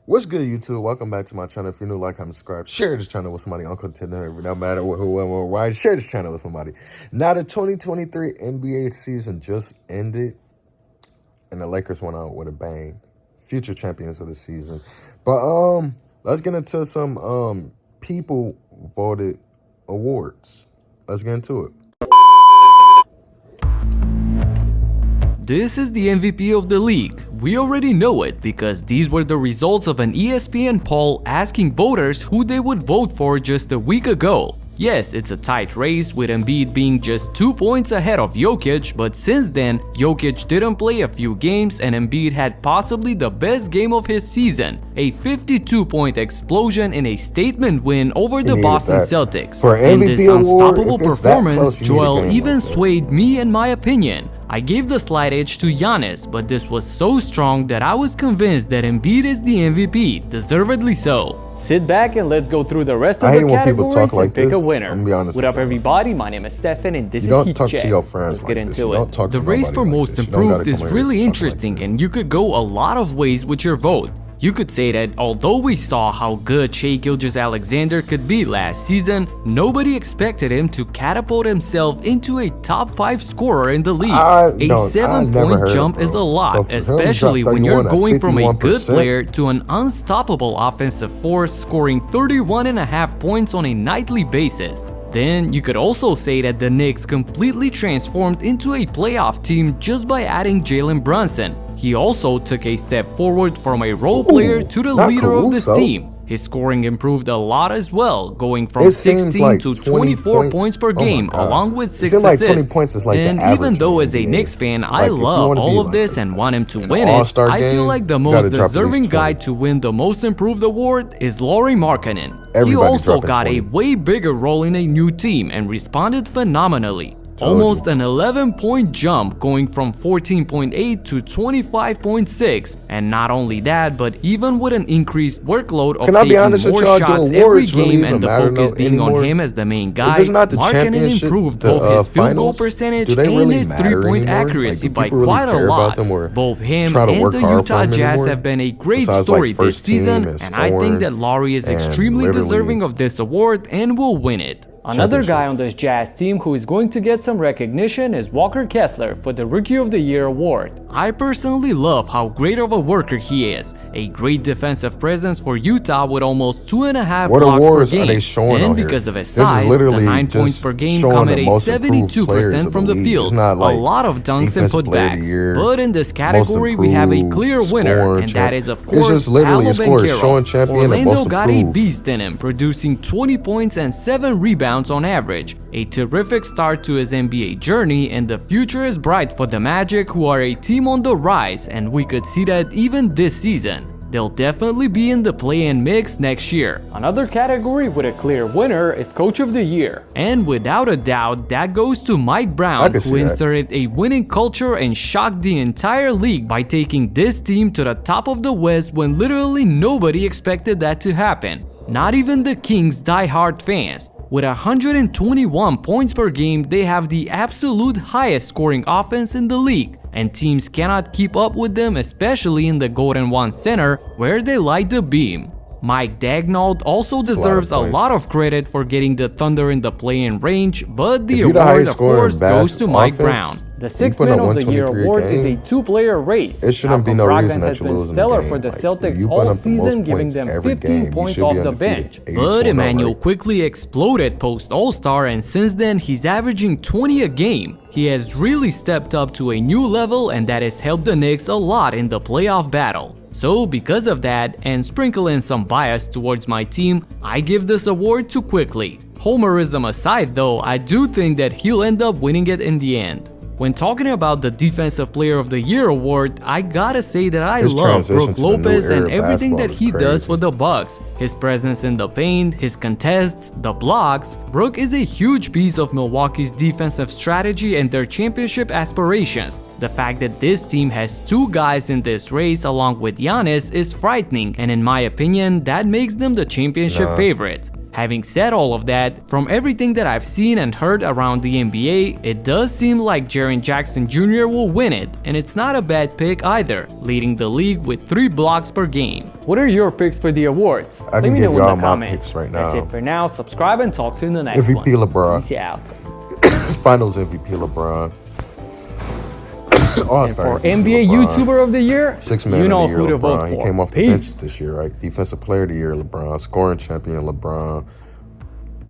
What's good, YouTube? Welcome back to my channel. If you're new, like, comment, subscribe, share this channel with somebody, Uncle Ted, no matter who, or why, share this channel with somebody. Now, the 2023 NBA season just ended, and the Lakers went out with a bang. Future champions of the season. But let's get into some people voted awards. Let's get into it. This is the MVP of the league. We already know it because these were the results of an ESPN poll asking voters who they would vote for just a week ago. Yes, it's a tight race with Embiid being just 2 points ahead of Jokic, but since then, Jokic didn't play a few games and Embiid had possibly the best game of his season, a 52-point explosion in a statement win over the Boston Celtics. In this unstoppable performance, Joel even swayed me in my opinion. I gave the slight edge to Giannis, but this was so strong that I was convinced that Embiid is the MVP, deservedly so. Sit back and let's go through the rest of the categories and pick a winner. What up, everybody? My name is Stefan and this is Heat Check. Let's get into it. The race for most improved is really interesting and you could go a lot of ways with your vote. You could say that although we saw how good Shai Gilgeous-Alexander could be last season, nobody expected him to catapult himself into a top 5 scorer in the league. A 7-point jump is a lot, especially when you're going from a good player to an unstoppable offensive force, scoring 31.5 points on a nightly basis. Then you could also say that the Knicks completely transformed into a playoff team just by adding Jalen Brunson. He also took a step forward from a role player to the leader of this team. His scoring improved a lot as well, going from 16 to 24 points per game, along with 6 assists. And even though as a Knicks fan, I love all of this and want him to win it, I feel like the most deserving guy to win the Most Improved award is Lauri Markkanen. He also got a way bigger role in a new team and responded phenomenally. Almost an 11-point jump, going from 14.8 to 25.6, and not only that, but even with an increased workload of taking more shots every game and the focus being on him as the main guy, Markkanen improved both his field goal percentage and his 3-point accuracy by quite a lot. Both him and the Utah Jazz have been a great story this season, and I think that Lauri is extremely deserving of this award and will win it. Another guy on this Jazz team who is going to get some recognition is Walker Kessler for the Rookie of the Year award. I personally love how great of a worker he is. A great defensive presence for Utah with almost 2.5 blocks per game. And because of his size, the 9 points per game come at a 72% from the field. A lot of dunks and putbacks. But in this category, we have a clear winner, and that is of course Paolo Banchero. Orlando got a beast in him, producing 20 points and 7 rebounds on average. A terrific start to his NBA journey, and the future is bright for the Magic, who are a team on the rise, and we could see that even this season. They'll definitely be in the play-in mix next year. Another category with a clear winner is Coach of the Year. And without a doubt, that goes to Mike Brown, who inserted a winning culture and shocked the entire league by taking this team to the top of the West when literally nobody expected that to happen. Not even the Kings' die-hard fans. With 121 points per game, they have the absolute highest scoring offense in the league, and teams cannot keep up with them, especially in the Golden One Center, where they light the beam. Mike Daigneault also deserves a lot of credit for getting the Thunder in the play-in range, but the award of course goes to Mike Brown. The 6th Man of the Year award is a 2-player race. It shouldn't be no reason that you're losing the game. Stellar for the Celtics all season, giving them 15 points off the bench. But Emmanuel quickly exploded post All-Star, and since then he's averaging 20 a game. He has really stepped up to a new level, and that has helped the Knicks a lot in the playoff battle. So because of that, and sprinkle in some bias towards my team, I give this award to Quickley. Homerism aside though, I do think that he'll end up winning it in the end. When talking about the Defensive Player of the Year award, I gotta say that I love Brook Lopez and everything that he does for the Bucks. His presence in the paint, his contests, the blocks. Brook is a huge piece of Milwaukee's defensive strategy and their championship aspirations. The fact that this team has 2 guys in this race along with Giannis is frightening, and in my opinion, that makes them the championship favorites. Having said all of that, from everything that I've seen and heard around the NBA, it does seem like Jaren Jackson Jr. will win it, and it's not a bad pick either, leading the league with 3 blocks per game. What are your picks for the awards? I can give you all my picks right now. That's it for now. Subscribe and talk to you in the next MVP one. LeBron. Peace out. Finals MVP LeBron. All-Star For MVP NBA LeBron. YouTuber of the year, Sixth man you know of the year who to LeBron. vote He for. came off the Peace. bench this year, right? Defensive player of the year LeBron. Scoring champion LeBron.